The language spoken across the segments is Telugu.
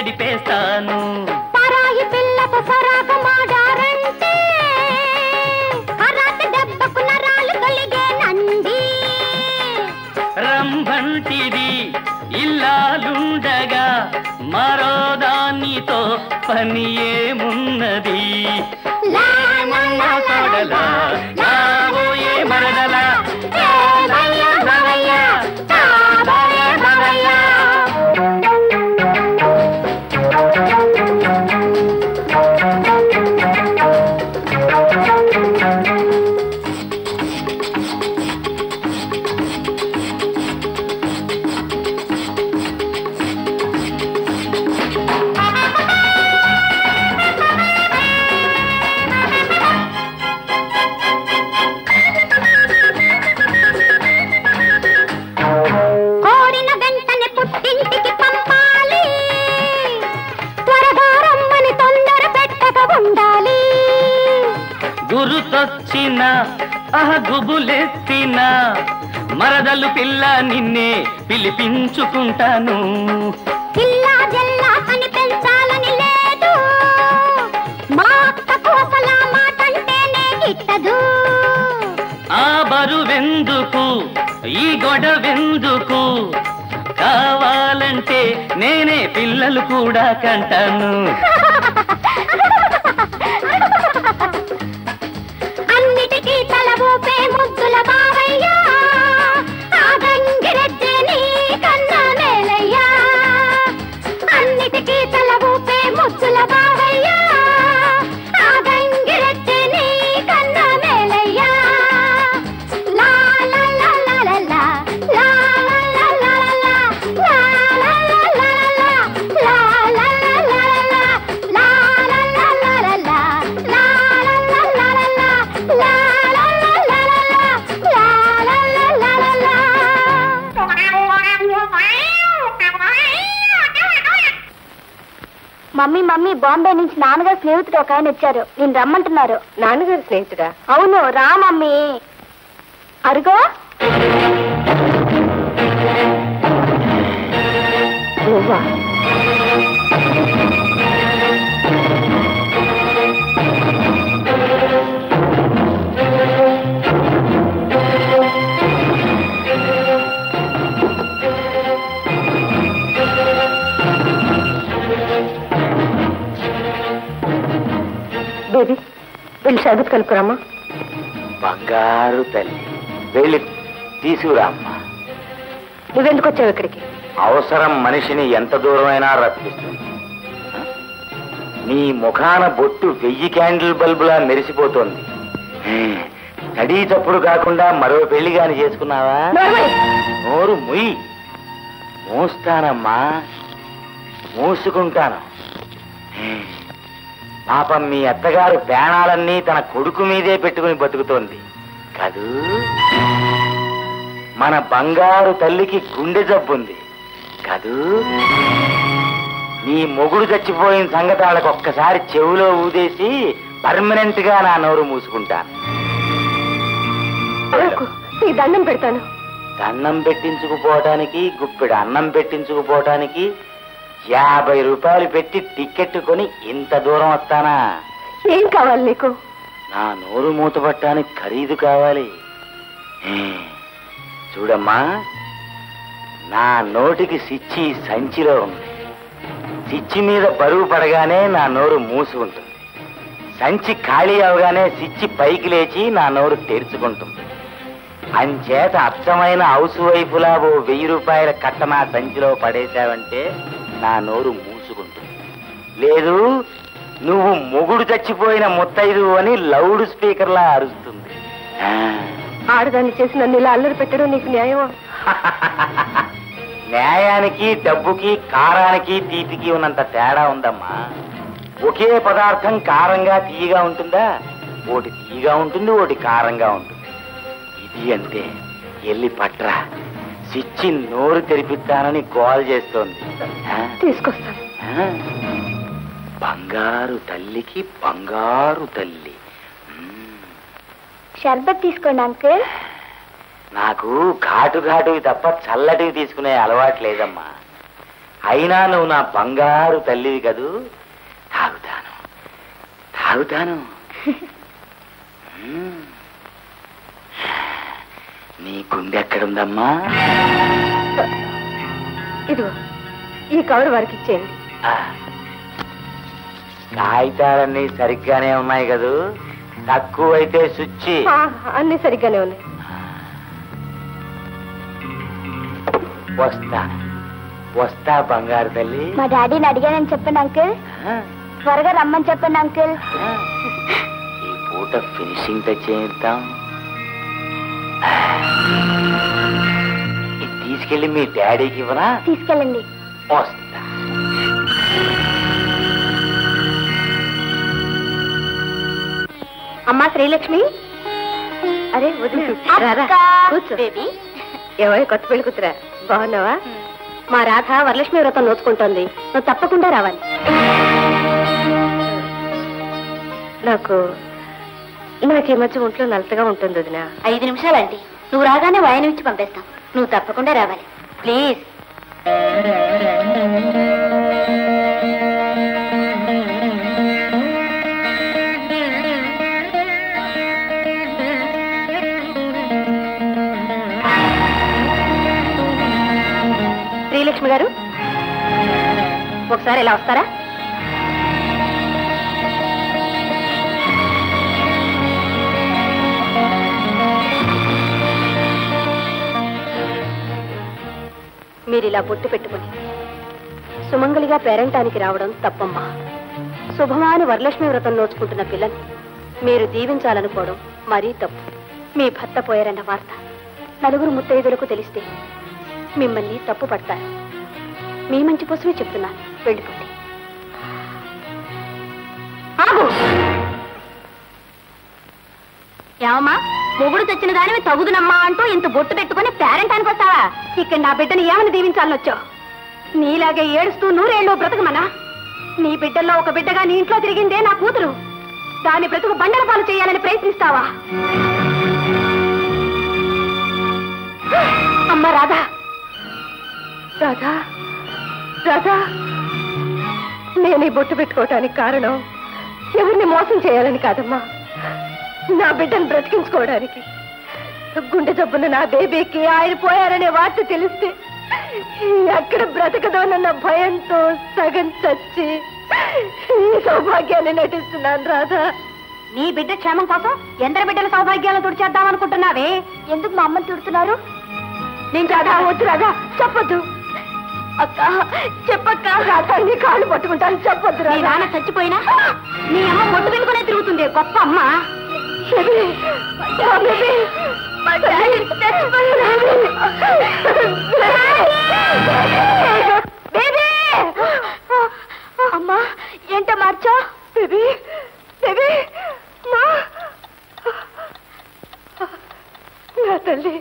గడిపేస్తాను. పరాయి పిల్లకు సరాగ మాడారంటే కరాట దెబ్బకు నరాలు తొలిగేనండి. రంభంటిది ఇల్లాలుండగా మరో దానితో పని ఏమున్నది? కొడలా నావోయే మరదలా గురుతొచ్చిన గుబులెత్తిన మరదలు పిల్ల నిన్నే పిలిపించుకుంటాను. పిల్లా జల్లా అని పెంచాలని లేదు, మా అక్క కోసలా మాటంటేనే గిట్టదు. ఆ బరువెందుకు ఈ గొడవెందుకు? కావాలంటే నేనే పిల్లలు కూడా కంటాను. అన్నిటికీ తల ఊపే ముద్దుల బావయ్యా, ఆ గంగిరెద్దే నీ కన్నా మేలయ్యా. అన్నిటికీ తల ఊపే ముద్దుల బావయ్యా, ఆ గంగిరెద్దే నీ కన్నా మేలయ్యా. లా లా లా లా లా లా లా లా లా లా లా లా లా లా మమ్మీ మమ్మీ, బాంబే నుంచి నాన్నగారు స్నేహితుడు ఒక ఆయన వచ్చారు, నేను రమ్మంటున్నారు. నాన్నగారు స్నేహితుడా? అవును, రా మమ్మీ. అరుగో. బేబీ వెళ్ళి షాదత్ కలుపురామ్మా. బంగారు తల్లి, వెళ్ళి తీసుకురామ్మా. నువ్వెందుకు వచ్చావు ఇక్కడికి? అవసరం మనిషిని ఎంత దూరమైనా రప్పిస్తుంది. నీ ముఖాన బొట్టు 1000 క్యాండిల్ బల్బులా మెరిసిపోతోంది. తడి తప్పుడు కాకుండా మరో పెళ్లి గాని చేసుకున్నావా? నోరు ముయ్యి. మూస్తానమ్మా, మూసుకుంటాను. పాపం మీ అత్తగారు ప్రాణాలన్నీ తన కొడుకు మీదే పెట్టుకుని బతుకుతోంది కదూ. మన బంగారు తల్లికి గుండె జబ్బుంది కదూ. నీ మొగుడు చచ్చిపోయిన సంగతి వాళ్ళకి ఒక్కసారి చెవులో ఊదేసి పర్మనెంట్ గా నా నోరు మూసుకుంటాను. దండం పెడతాను. దండం పెట్టించుకుపోవటానికి, గుప్పెడు అన్నం పెట్టించుకుపోవటానికి 50 రూపాయలు పెట్టి టికెట్ కొని ఇంత దూరం వస్తానా? ఏం కావాలి నీకు? నా నోరు మూతపట్టడానికి ఖరీదు కావాలి. చూడమ్మా, నా నోటికి సిచ్చి సంచిలో ఉంది. సిచ్చి మీద బరువు పడగానే నా నోరు మూసుకుంటుంది. సంచి ఖాళీ అవగానే సిచ్చి పైకి లేచి నా నోరు తెరుచుకుంటుంది. అంచేత అచ్చమైన హౌస్ వైపులా ఓ 1000 రూపాయల కట్ట నా సంచిలో పడేశావంటే నా నోరు మూసుకుంటుంది. లేదు, నువ్వు మొగుడు చచ్చిపోయిన ముత్తైదు అని లౌడ్ స్పీకర్లా అరుస్తుంది. ఆడదాన్ని చేసి నన్ను ఇలా అల్లరి పెట్టడం నీకు న్యాయమా? న్యాయానికి, డబ్బుకి, కారానికి, తీపికి ఉన్నంత తేడా ఉందమ్మా. ఒకే పదార్థం కారంగా తీయగా ఉంటుందా? ఒకటి తీయగా ఉంటుంది, ఒకటి కారంగా ఉంటుంది. ఇది అంతే. ఎల్లి పట్రా, సిచ్చి నోరు తెరిపిస్తానని గోల్ చేస్తోంది. తీసుకొస్తాను. బంగారు తల్లికి బంగారు తల్లి. షర్బత్ తీసుకోండి అంకుల్. నాకు ఘాటు ఘాటువి తప్ప చల్లటివి తీసుకునే అలవాటు లేదమ్మా. అయినా నువ్వు నా బంగారు తల్లివి కదూ. తాగుతాను తాగుతాను. నీ గుండె ఎక్కడుందమ్మా? ఇదిగో ఈ కవర్ వారికి ఇచ్చేయండి. కాగితాలన్నీ సరిగ్గానే ఉన్నాయి కదూ. తక్కువైతే సుచ్చి. అన్ని సరిగ్గానే ఉన్నాయి. వస్తా వస్తా బంగారు తల్లి. మా డాడీని అడిగానని చెప్పండి అంకుల్. త్వరగా రమ్మని చెప్పండి అంకుల్. ఈ పూట ఫినిషింగ్ తెచ్చేద్దాం. ఇది తీసుకెళ్ళి మీ డాడీకి ఇవ్వరా? తీసుకెళ్ళండి. వస్తా. అమ్మా శ్రీలక్ష్మి. అరే వదిలి కూర్చో. ఏమో కొత్త పెళ్లి కూతురా, బాగున్నావా? మా రాధ వరలక్ష్మి వ్రతం నోచుకుంటోంది, నువ్వు తప్పకుండా రావాలి. నాకు ఈ మధ్య ఒంట్లో నలతగా ఉంటుంది వదినా. 5 నిమిషాలండి, నువ్వు రాగానే వాయన ఇచ్చి పంపిస్తాం. నువ్వు తప్పకుండా రావాలి ప్లీజ్. శ్రీలక్ష్మి గారు ఒకసారి ఇలా వస్తారా? మీరు ఇలా బొట్టు పెట్టుకుని సుమంగలిగా పేరంటానికి రావడం తప్పమ్మా. శుభమాని వరలక్ష్మి వ్రతం నోచుకుంటున్న పిల్లని మీరు దీవించాలనుకోవడం మరీ తప్పు. మీ భర్త పోయారన్న వార్త నలుగురు ముత్తైదులకు తెలిస్తే మిమ్మల్ని తప్పు పడతారు. మీ మంచి కోసమే చెప్తున్నాను, వెళ్ళిపోండి. ఆగు! ఏమమ్మా, మొగుడు తెచ్చిన దానివి తగుదునమ్మా అంటూ ఇంత బొట్టు పెట్టుకుని పేరెంటానికి వస్తావా? ఇక్కడ నా బిడ్డని ఏమని దీవించాలని వచ్చావు? నీలాగే ఏడుస్తూ 100 ఏళ్ళు బ్రతకమనా? నీ బిడ్డల్లో ఒక బిడ్డగా నీ ఇంట్లో తిరిగిందే నా కూతురు. దాని బ్రతుకు బండల పాలు చేయాలని ప్రయత్నిస్తావా? అమ్మ రాధా, రాధా, రాధా, నేను ఈ బొట్టు పెట్టుకోవటానికి కారణం ఎవరిని మోసం చేయాలని కాదమ్మా, నా బిడ్డను బ్రతికించుకోవడానికి. గుండె జబ్బున నా బేబీకి ఆయన పోయారనే వార్త తెలిస్తే ఎక్కడ బ్రతకదోనన్న భయంతో సగం చచ్చి ఈ సౌభాగ్యాన్ని నటిస్తున్నాను రాధా. నీ బిడ్డ క్షేమం కోసం ఎందరి బిడ్డల సౌభాగ్యాలను తుడిచేద్దామనుకుంటున్నావే? ఎందుకు మా అమ్మని తుడుతున్నారు? నేను రాధా, వద్దు రాధా, చెప్పొద్దు. అక్క చెప్పక్క, రాధా నీ కాళ్ళు పట్టుకుంటాను, చెప్పొద్దు. నీ నాన్న చచ్చిపోయినా నీ అమ్మ మొట్టు వెనుకనే తిరుగుతుంది, గొప్ప అమ్మ. అమ్మా ఏంట మార్చా? బేబీ బేబీ నా తల్లి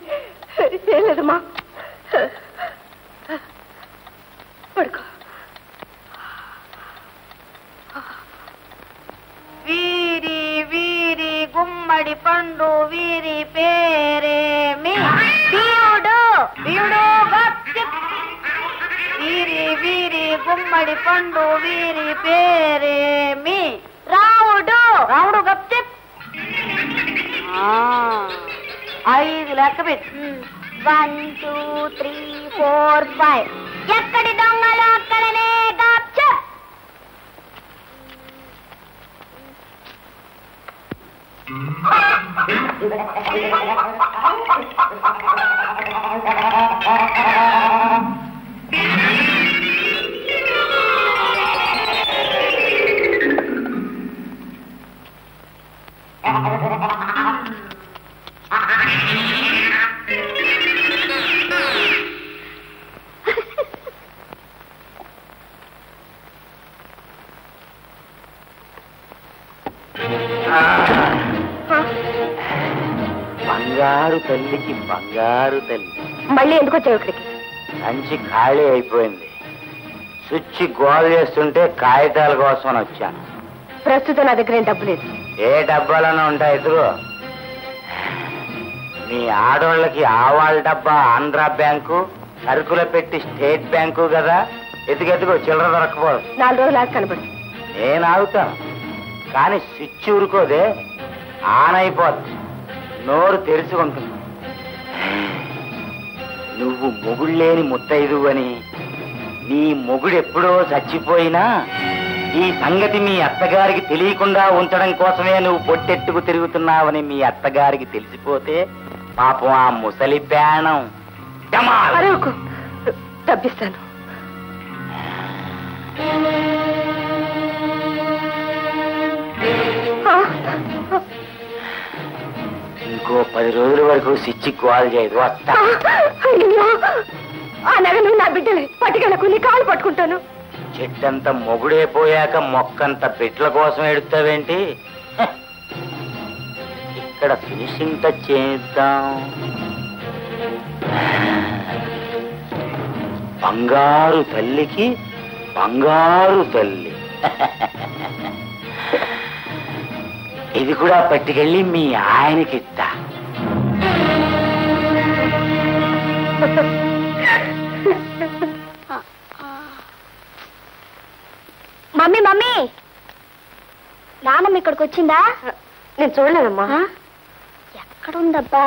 ఏం లేదమ్మా, పడుకో. వీరి వీరి గుమ్మడి పండు వీరి పేరేమి? వీడు వీడు వీరి వీరి గుమ్మడి పండు వీరి పేరేమి? రావుడు రావుడు గప్చిప్. 5 లెక్క పెట్టు. 1 2 3 4 5. ఎక్కడి దొంగలు అక్కడనే గప్చిప్. బంగారు తల్లికి బంగారు తల్లి. మళ్ళీ ఎందుకు వచ్చావు ఇక్కడికి? సంచి ఖాళీ అయిపోయింది. స్విచ్ గోల్ చేస్తుంటే కాగితాల కోసం వచ్చాను. ప్రస్తుతం నా దగ్గర ఏం డబ్బు లేదు. ఏ డబ్బాలోనే ఉంటాయి ఎదురు. మీ ఆడోళ్ళకి ఆవాళ్ళ డబ్బా ఆంధ్రా బ్యాంకు, సరుకుల పెట్టి స్టేట్ బ్యాంకు కదా. ఎత్తుకెత్తుకో, చిల్లర దొరకపోదు. 4 రోజులు ఆగి కనబడు. నేను ఆగుతాను, కానీ స్విచ్ ఊరుకోదే, ఆన్ అయిపోద్ది, నోరు తెరిచి ఉంటుంది. నువ్వు మొగుళ్ళేని ముత్తైదు అని, నీ మొగుడు ఎప్పుడో చచ్చిపోయినా ఈ సంగతి మీ అత్తగారికి తెలియకుండా ఉంచడం కోసమే నువ్వు పొట్టెట్టుకు తిరుగుతున్నావని మీ అత్తగారికి తెలిసిపోతే పాపం ఆ ముసలి ప్రాణం అరవకు, తప్పిస్తాను. ఇంకో 10 రోజుల వరకు సిచ్చి గోల్ చేయదు. వస్తా. అయ్యో, ఆ నగలు నా బిడ్డలే, పట్టుకెళ్ళకు, నీ కాలు పట్టుకుంటాను. చెట్టంత మొగుడే పోయాక మొక్కంత బిడ్డల కోసం ఎడుతావేంటి? ఇక్కడ ఫినిషింగ్ టచ్ చేద్దాం. బంగారు తల్లికి బంగారు తల్లి. ఇది కూడా పట్టుకెళ్ళి మీ ఆయనకిస్తా. మమ్మీ మమ్మీ, నాన్నమ్మ ఇక్కడికి వచ్చిందా? నేను చూడలేదమ్మా. ఎక్కడుందబ్బా?